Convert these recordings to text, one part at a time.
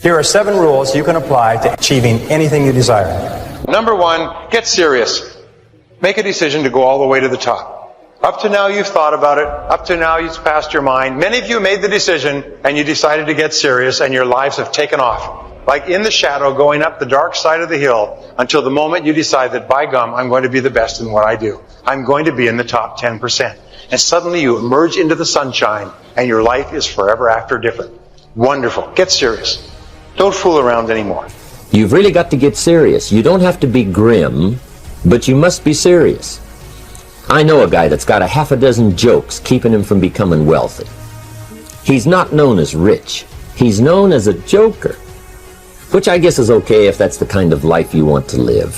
Here are 7 rules you can apply to achieving anything you desire. Number 1, get serious. Make a decision to go all the way to the top. Up to now you've thought about it. Up to now it's passed your mind. Many of you made the decision and you decided to get serious and your lives have taken off. Like in the shadow going up the dark side of the hill until the moment you decide that, by gum, I'm going to be the best in what I do. I'm going to be in the top 10%. And suddenly you emerge into the sunshine and your life is forever after different. Wonderful. Get serious. Don't fool around anymore. You've really got to get serious. You don't have to be grim, but you must be serious. I know a guy that's got a half a dozen jokes keeping him from becoming wealthy. He's not known as rich. He's known as a joker, which I guess is okay if that's the kind of life you want to live.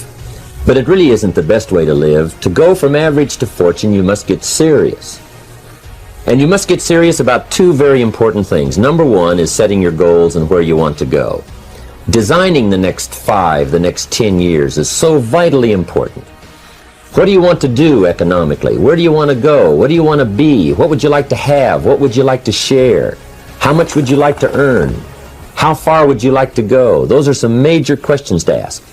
But it really isn't the best way to live. To go from average to fortune, you must get serious. And you must get serious about 2 very important things. Number 1 is setting your goals and where you want to go. Designing the next 5, the next 10 years is so vitally important. What do you want to do economically? Where do you want to go? What do you want to be? What would you like to have? What would you like to share? How much would you like to earn? How far would you like to go? Those are some major questions to ask.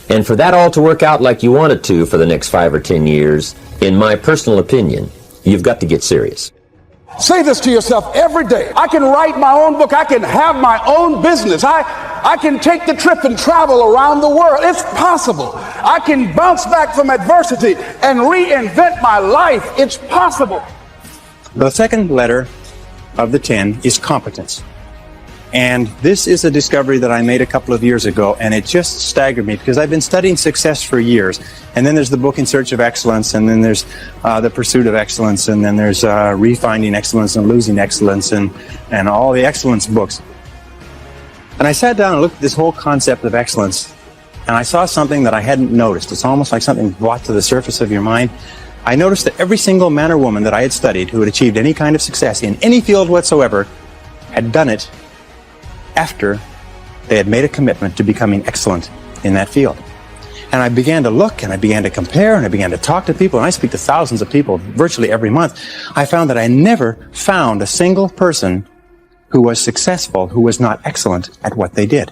And for that all to work out like you want it to for the next 5 or 10 years, in my personal opinion, you've got to get serious. Say this to yourself every day. I can write my own book. I can have my own business. I can take the trip and travel around the world. It's possible. I can bounce back from adversity and reinvent my life. It's possible. The second letter of the 10 is competence. And this is a discovery that I made a couple of years ago, and it just staggered me because I've been studying success for years. And then there's the book In Search of Excellence, and then there's The Pursuit of Excellence, and then there's Refinding Excellence and Losing Excellence, and all the excellence books. And I sat down and looked at this whole concept of excellence, and I saw something that I hadn't noticed. It's almost like something brought to the surface of your mind. I noticed that every single man or woman that I had studied who had achieved any kind of success in any field whatsoever had done it after they had made a commitment to becoming excellent in that field. And I began to look, and I began to compare, and I began to talk to people, and I speak to thousands of people virtually every month. I found that I never found a single person who was successful who was not excellent at what they did.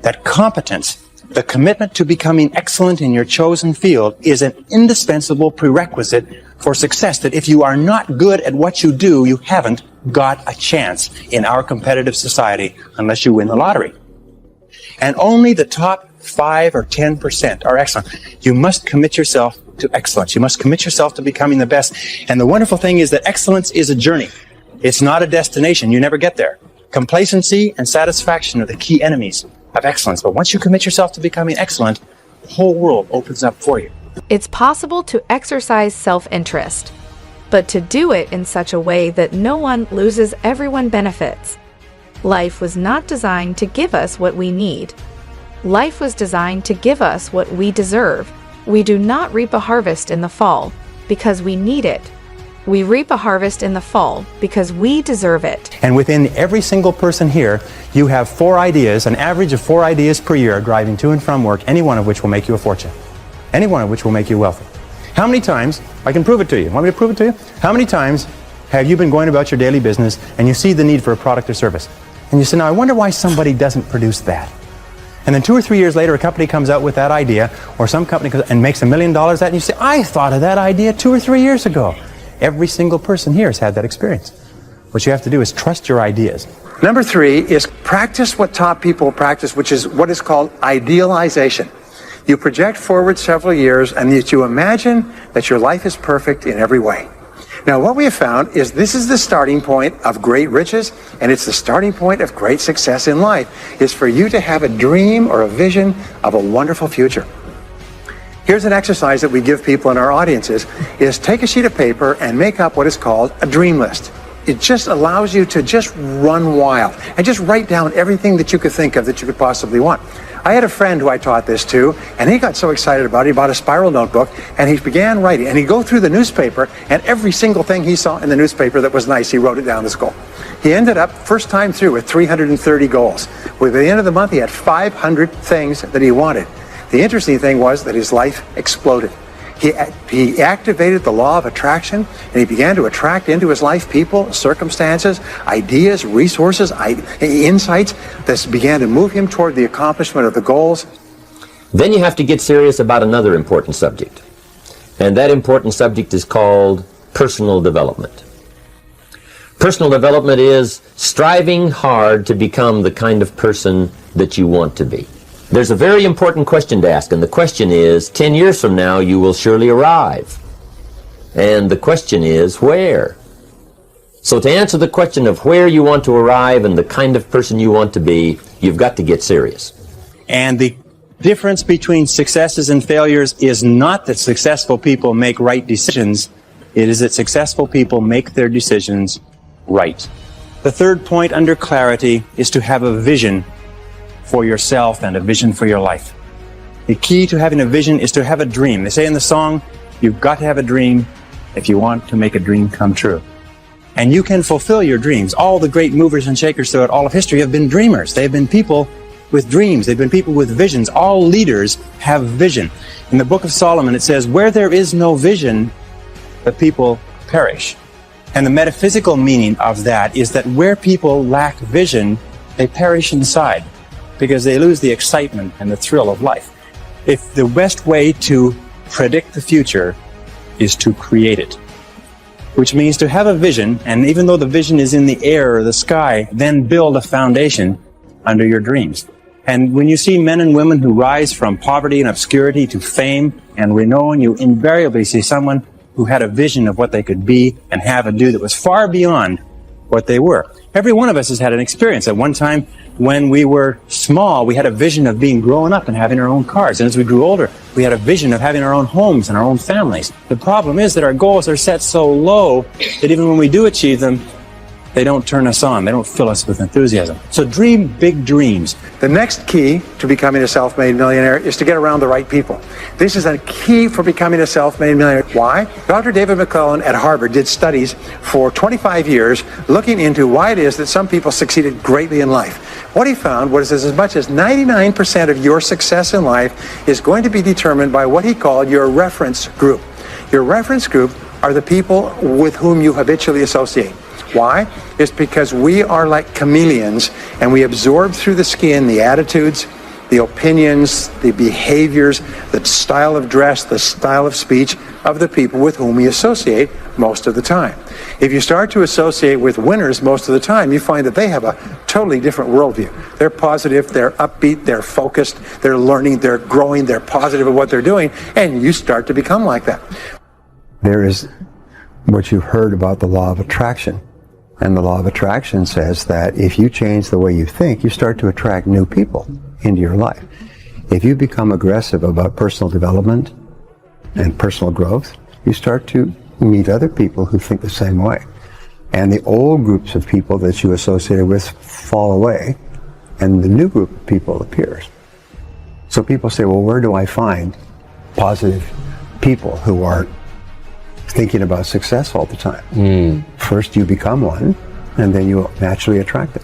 That competence, the commitment to becoming excellent in your chosen field, is an indispensable prerequisite for success, that if you are not good at what you do, you haven't got a chance in our competitive society unless you win the lottery. And only the top 5 or 10% are excellent. You must commit yourself to excellence. You must commit yourself to becoming the best. And the wonderful thing is that excellence is a journey. It's not a destination. You never get there. Complacency and satisfaction are the key enemies of excellence. But once you commit yourself to becoming excellent, the whole world opens up for you. It's possible to exercise self-interest, but to do it in such a way that no one loses, everyone benefits. Life was not designed to give us what we need. Life was designed to give us what we deserve. We do not reap a harvest in the fall because we need it. We reap a harvest in the fall because we deserve it. And within every single person here, you have 4 ideas, an average of 4 ideas per year, driving to and from work, any one of which will make you a fortune. Any one of which will make you wealthy. How many times, I can prove it to you. Want me to prove it to you? How many times have you been going about your daily business and you see the need for a product or service? And you say, now I wonder why somebody doesn't produce that. And then 2 or 3 years later, a company comes out with that idea, or some company comes and makes $1 million at it, and you say, I thought of that idea 2 or 3 years ago. Every single person here has had that experience. What you have to do is trust your ideas. Number 3 is practice what top people practice, which is what is called idealization. You project forward several years and you imagine that your life is perfect in every way. Now, what we have found is this is the starting point of great riches, and it's the starting point of great success in life, is for you to have a dream or a vision of a wonderful future. Here's an exercise that we give people in our audiences, is take a sheet of paper and make up what is called a dream list. It just allows you to just run wild and just write down everything that you could think of that you could possibly want. I had a friend who I taught this to, and he got so excited about it, he bought a spiral notebook, and he began writing. And he'd go through the newspaper, and every single thing he saw in the newspaper that was nice, he wrote it down as goal. He ended up, first time through, with 330 goals. By the end of the month, he had 500 things that he wanted. The interesting thing was that his life exploded. He activated the law of attraction, and he began to attract into his life people, circumstances, ideas, resources, insights that began to move him toward the accomplishment of the goals. Then you have to get serious about another important subject. And that important subject is called personal development. Personal development is striving hard to become the kind of person that you want to be. There's a very important question to ask, and the question is, 10 years from now, you will surely arrive. And the question is, where? So to answer the question of where you want to arrive and the kind of person you want to be, you've got to get serious. And the difference between successes and failures is not that successful people make right decisions. It is that successful people make their decisions right. The third point under clarity is to have a vision for yourself and a vision for your life. The key to having a vision is to have a dream. They say in the song, you've got to have a dream if you want to make a dream come true. And you can fulfill your dreams. All the great movers and shakers throughout all of history have been dreamers. They've been people with dreams. They've been people with visions. All leaders have vision. In the book of Solomon, it says, where there is no vision, the people perish. And the metaphysical meaning of that is that where people lack vision, they perish inside, because they lose the excitement and the thrill of life. If the best way to predict the future is to create it, which means to have a vision, and even though the vision is in the air or the sky, then build a foundation under your dreams. And when you see men and women who rise from poverty and obscurity to fame and renown, you invariably see someone who had a vision of what they could be and have and do that was far beyond what they were. Every one of us has had an experience. At one time, when we were small, we had a vision of being grown up and having our own cars. And as we grew older, we had a vision of having our own homes and our own families. The problem is that our goals are set so low that even when we do achieve them, they don't turn us on. They don't fill us with enthusiasm. So dream big dreams. The next key to becoming a self-made millionaire is to get around the right people. This is a key for becoming a self-made millionaire. Why? Dr. David McClellan at Harvard did studies for 25 years looking into why it is that some people succeeded greatly in life. What he found was as much as 99% of your success in life is going to be determined by what he called your reference group. Your reference group are the people with whom you habitually associate. Why? It's because we are like chameleons, and we absorb through the skin the attitudes, the opinions, the behaviors, the style of dress, the style of speech of the people with whom we associate most of the time. If you start to associate with winners most of the time, you find that they have a totally different worldview. They're positive, they're upbeat, they're focused, they're learning, they're growing, they're positive at what they're doing, and you start to become like that. There is what you've heard about the law of attraction. And the law of attraction says that if you change the way you think, you start to attract new people into your life. If you become aggressive about personal development and personal growth, you start to meet other people who think the same way. And the old groups of people that you associated with fall away, and the new group of people appears. So people say, well, where do I find positive people who are thinking about success all the time? First you become one, and then you naturally attract it.